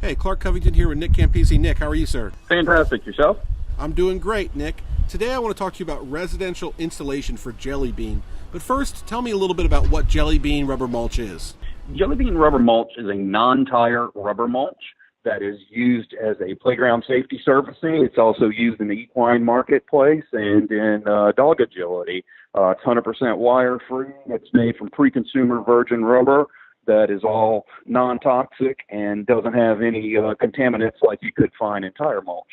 Hey, Clark Covington here with Nick Campisi. Nick, how are you, sir? Fantastic. Yourself? I'm doing great, Nick. Today I want to talk to you about residential installation for Jelly Bean. But first, tell me a little bit about what Jelly Bean rubber mulch is. Jelly Bean rubber mulch is a non-tire rubber mulch that is used as a playground safety surfacing. It's also used in the equine marketplace and in dog agility. It's 100% wire-free. It's made from pre-consumer virgin rubber that is all non-toxic and doesn't have any contaminants like you could find in tire mulch.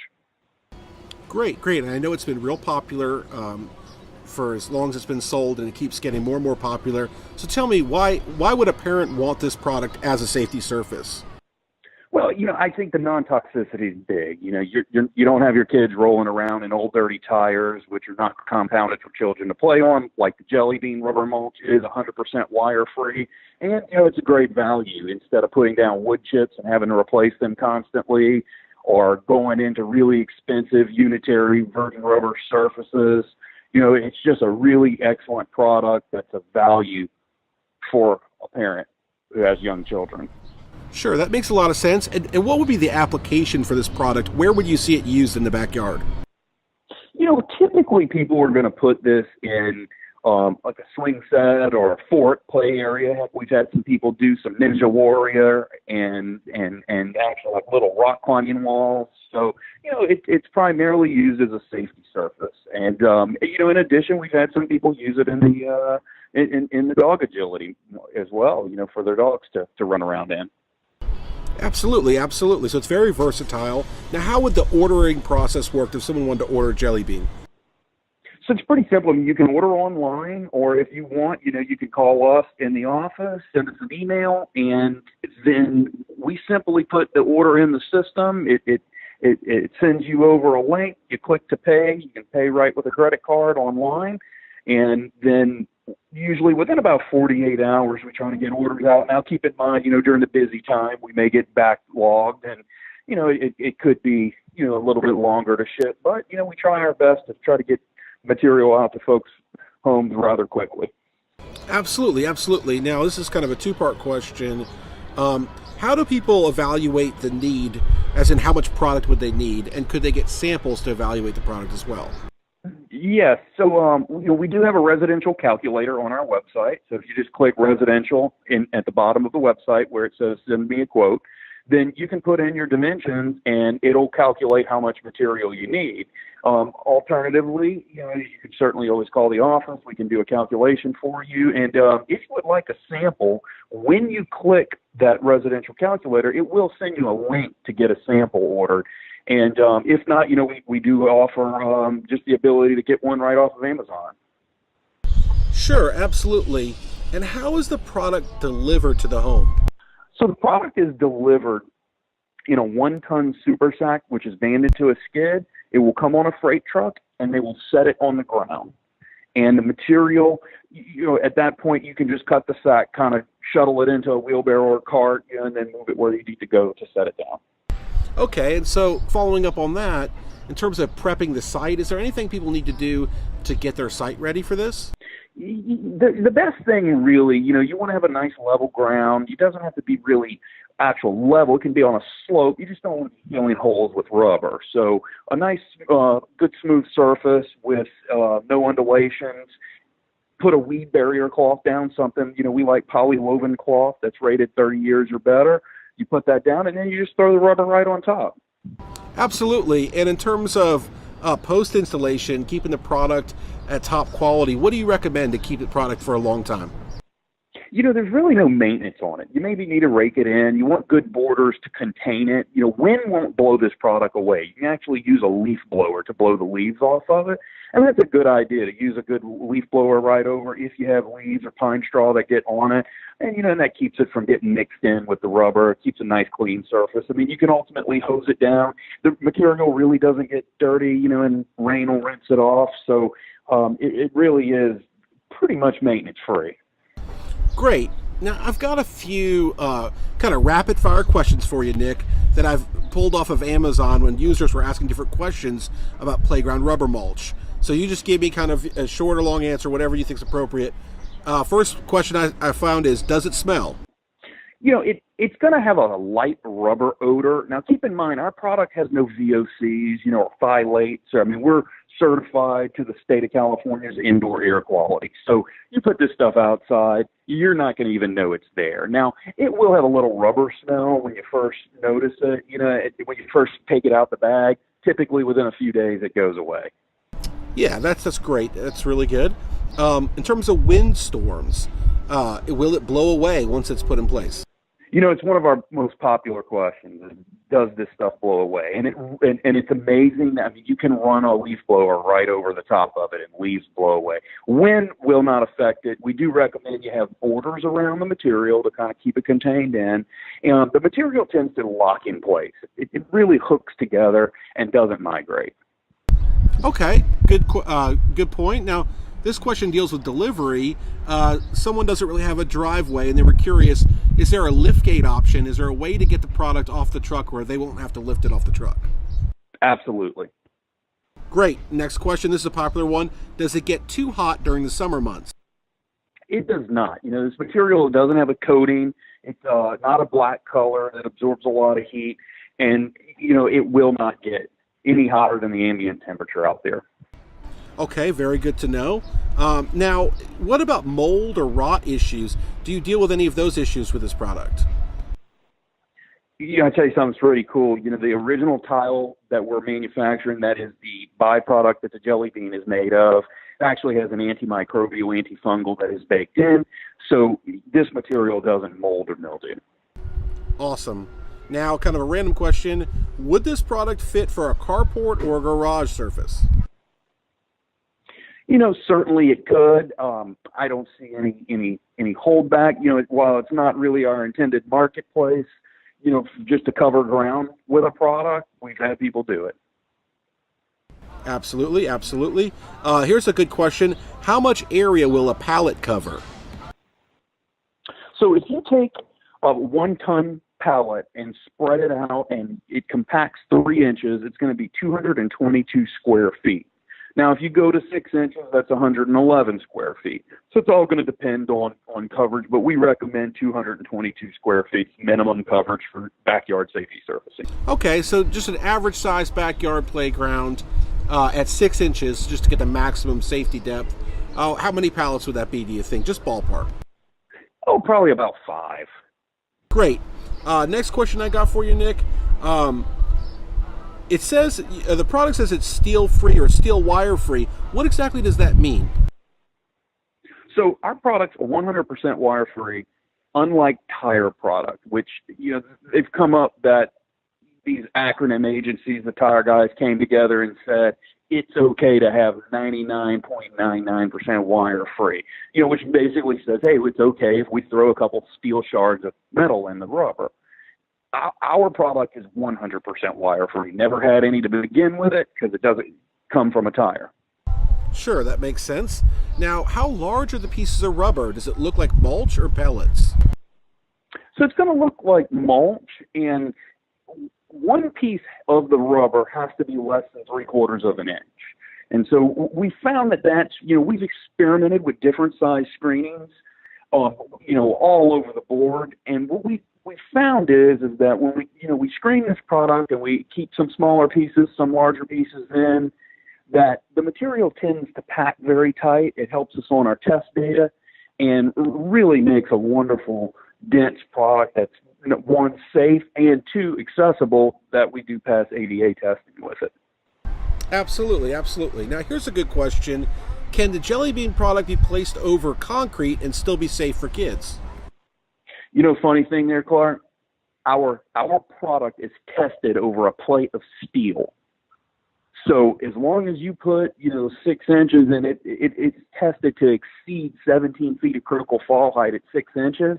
Great. And I know it's been real popular for as long as it's been sold, and it keeps getting more and more popular. So tell me, why would a parent want this product as a safety surface? Well, I think the non-toxicity is big. You don't have your kids rolling around in old dirty tires, which are not compounded for children to play on, like the Jelly Bean rubber mulch is 100% wire-free. And, it's a great value instead of putting down wood chips and having to replace them constantly or going into really expensive unitary virgin rubber surfaces. It's just a really excellent product that's a value for a parent who has young children. Sure, that makes a lot of sense. And what would be the application for this product? Where would you see it used in the backyard? Typically people are going to put this in like a swing set or a fort play area. Heck, we've had some people do some Ninja Warrior and actually like little rock climbing walls. So, it's primarily used as a safety surface. And, in addition, we've had some people use it in the dog agility as well, for their dogs to run around in. Absolutely. So it's very versatile. Now, how would the ordering process work if someone wanted to order Jelly Bean? So it's pretty simple. You can order online, or if you want, you can call us in the office, send us an email, and then we simply put the order in the system. It sends you over a link. You click to pay. You can pay right with a credit card online, and then usually within about 48 hours, we try to get orders out. Now, keep in mind, during the busy time, we may get backlogged, and, it could be, a little bit longer to ship. But, we try our best to try to get material out to folks' homes rather quickly. Absolutely. Now, this is kind of a two-part question. How do people evaluate the need, as in how much product would they need, and could they get samples to evaluate the product as well? Yes. So, we do have a residential calculator on our website. So if you just click residential at the bottom of the website where it says send me a quote, then you can put in your dimensions and it'll calculate how much material you need. Alternatively, you can certainly always call the office. We can do a calculation for you. And if you would like a sample, when you click that residential calculator, it will send you a link to get a sample ordered. And if not, we do offer just the ability to get one right off of Amazon. Sure, absolutely. And how is the product delivered to the home? So the product is delivered in a 1-ton super sack, which is banded to a skid. It will come on a freight truck, and they will set it on the ground. And the material, at that point, you can just cut the sack, kind of shuttle it into a wheelbarrow or cart, and then move it where you need to go to set it down. Okay, and so following up on that, in terms of prepping the site, is there anything people need to do to get their site ready for this? The best thing really, you want to have a nice level ground. It doesn't have to be really actual level. It can be on a slope. You just don't want to fill in holes with rubber. So a nice, good smooth surface with no undulations. Put a weed barrier cloth down, something, we like polywoven cloth that's rated 30 years or better. You put that down, and then you just throw the rubber right on top. Absolutely. And in terms of post-installation, keeping the product at top quality, what do you recommend to keep the product for a long time? There's really no maintenance on it. You maybe need to rake it in. You want good borders to contain it. Wind won't blow this product away. You can actually use a leaf blower to blow the leaves off of it. And that's a good idea, to use a good leaf blower right over if you have leaves or pine straw that get on it. And, and that keeps it from getting mixed in with the rubber. It keeps a nice clean surface. I mean, you can ultimately hose it down. The material really doesn't get dirty, and rain will rinse it off. So it really is pretty much maintenance free. Great. Now, I've got a few kind of rapid-fire questions for you, Nick, that I've pulled off of Amazon when users were asking different questions about playground rubber mulch. So you just give me kind of a short or long answer, whatever you think is appropriate. First question I found is, does it smell? It's going to have a light rubber odor. Now, keep in mind, our product has no VOCs, or phthalates. We're certified to the state of California's indoor air quality. So you put this stuff outside, you're not going to even know it's there. Now, it will have a little rubber smell when you first notice it. When you first take it out the bag, typically within a few days it goes away. Yeah, that's great. That's really good. In terms of windstorms, will it blow away once it's put in place? It's one of our most popular questions. Does this stuff blow away? And it's amazing. You can run a leaf blower right over the top of it and leaves blow away. Wind will not affect it. We do recommend you have borders around the material to kind of keep it contained in. And the material tends to lock in place. It really hooks together and doesn't migrate. Okay, good point. Now, this question deals with delivery. Someone doesn't really have a driveway, and they were curious, is there a liftgate option? Is there a way to get the product off the truck where they won't have to lift it off the truck? Absolutely. Great. Next question. This is a popular one. Does it get too hot during the summer months? It does not. This material doesn't have a coating. It's not a black color that absorbs a lot of heat, and, it will not get any hotter than the ambient temperature out there. Okay, very good to know. Now, what about mold or rot issues? Do you deal with any of those issues with this product? I'll tell you something pretty cool. The original tile that we're manufacturing, that is the byproduct that the jelly bean is made of, actually has an antimicrobial, antifungal that is baked in. So this material doesn't mold or mildew. Awesome. Now, kind of a random question. Would this product fit for a carport or a garage surface? Certainly it could. I don't see any holdback. While it's not really our intended marketplace, just to cover ground with a product, we've had people do it. Absolutely. Here's a good question. How much area will a pallet cover? So if you take a 1-ton pallet and spread it out and it compacts 3 inches, it's going to be 222 square feet. Now, if you go to 6 inches, that's 111 square feet. So it's all going to depend on coverage, but we recommend 222 square feet minimum coverage for backyard safety surfacing. Okay, so just an average size backyard playground at 6 inches just to get the maximum safety depth. How many pallets would that be, do you think? Just ballpark. Oh, probably about 5. Great. Next question I got for you, Nick. It says, the product says it's steel-free or steel wire-free. What exactly does that mean? So our product's 100% wire-free, unlike tire product, which, they've come up that these acronym agencies, the tire guys, came together and said, it's okay to have 99.99% wire-free, which basically says, hey, it's okay if we throw a couple steel shards of metal in the rubber. Our product is 100% wire-free. Never had any to begin with it because it doesn't come from a tire. Sure, that makes sense. Now, how large are the pieces of rubber? Does it look like mulch or pellets? So it's going to look like mulch, and one piece of the rubber has to be less than 3/4 of an inch. And so we found that's, we've experimented with different size screenings, all over the board. And what we found is that when we screen this product and we keep some smaller pieces, some larger pieces in, that the material tends to pack very tight. It helps us on our test data and really makes a wonderful, dense product that's, 1, safe, and 2, accessible, that we do pass ADA testing with it. Absolutely. Now, here's a good question. Can the jelly bean product be placed over concrete and still be safe for kids? Funny thing there, Clark, our product is tested over a plate of steel. So as long as you put, 6 inches in it, it's tested to exceed 17 feet of critical fall height at 6 inches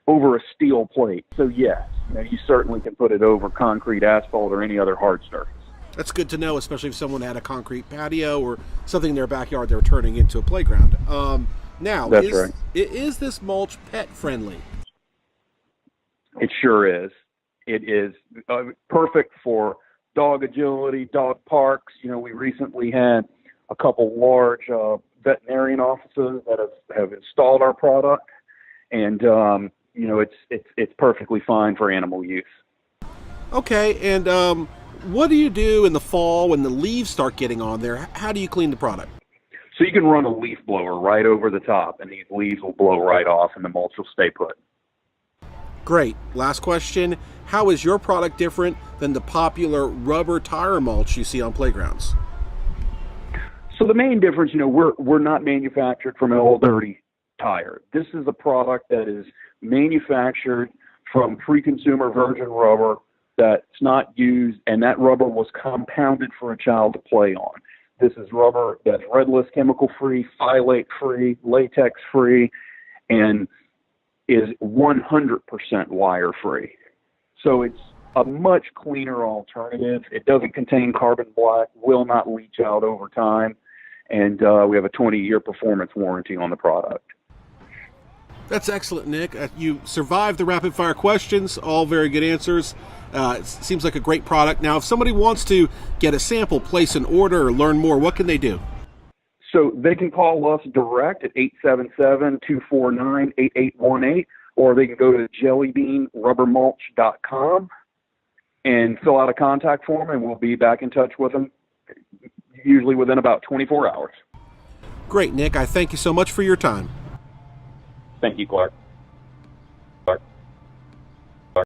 over a steel plate. So yes, you certainly can put it over concrete, asphalt, or any other hard surface. That's good to know, especially if someone had a concrete patio or something in their backyard they were turning into a playground. Now, That's right. Is this mulch pet friendly? It sure is. It is perfect for dog agility, dog parks. We recently had a couple large veterinarian offices that have installed our product. And, it's perfectly fine for animal use. Okay, and what do you do in the fall when the leaves start getting on there? How do you clean the product? So you can run a leaf blower right over the top, and these leaves will blow right off, and the mulch will stay put. Great. Last question. How is your product different than the popular rubber tire mulch you see on playgrounds? So the main difference, we're not manufactured from an old dirty tire. This is a product that is manufactured from pre-consumer virgin rubber that's not used, and that rubber was compounded for a child to play on. This is rubber that's redless, chemical-free, phthalate-free, latex-free, and is 100% wire-free. So it's a much cleaner alternative. It doesn't contain carbon black, will not leach out over time, and we have a 20-year performance warranty on the product. That's excellent, Nick. You survived the rapid fire questions, all very good answers. It seems like a great product. Now, if somebody wants to get a sample, place an order, or learn more, what can they do? So they can call us direct at 877-249-8818, or they can go to jellybeanrubbermulch.com and fill out a contact form, and we'll be back in touch with them usually within about 24 hours. Great, Nick. I thank you so much for your time. Thank you, Clark.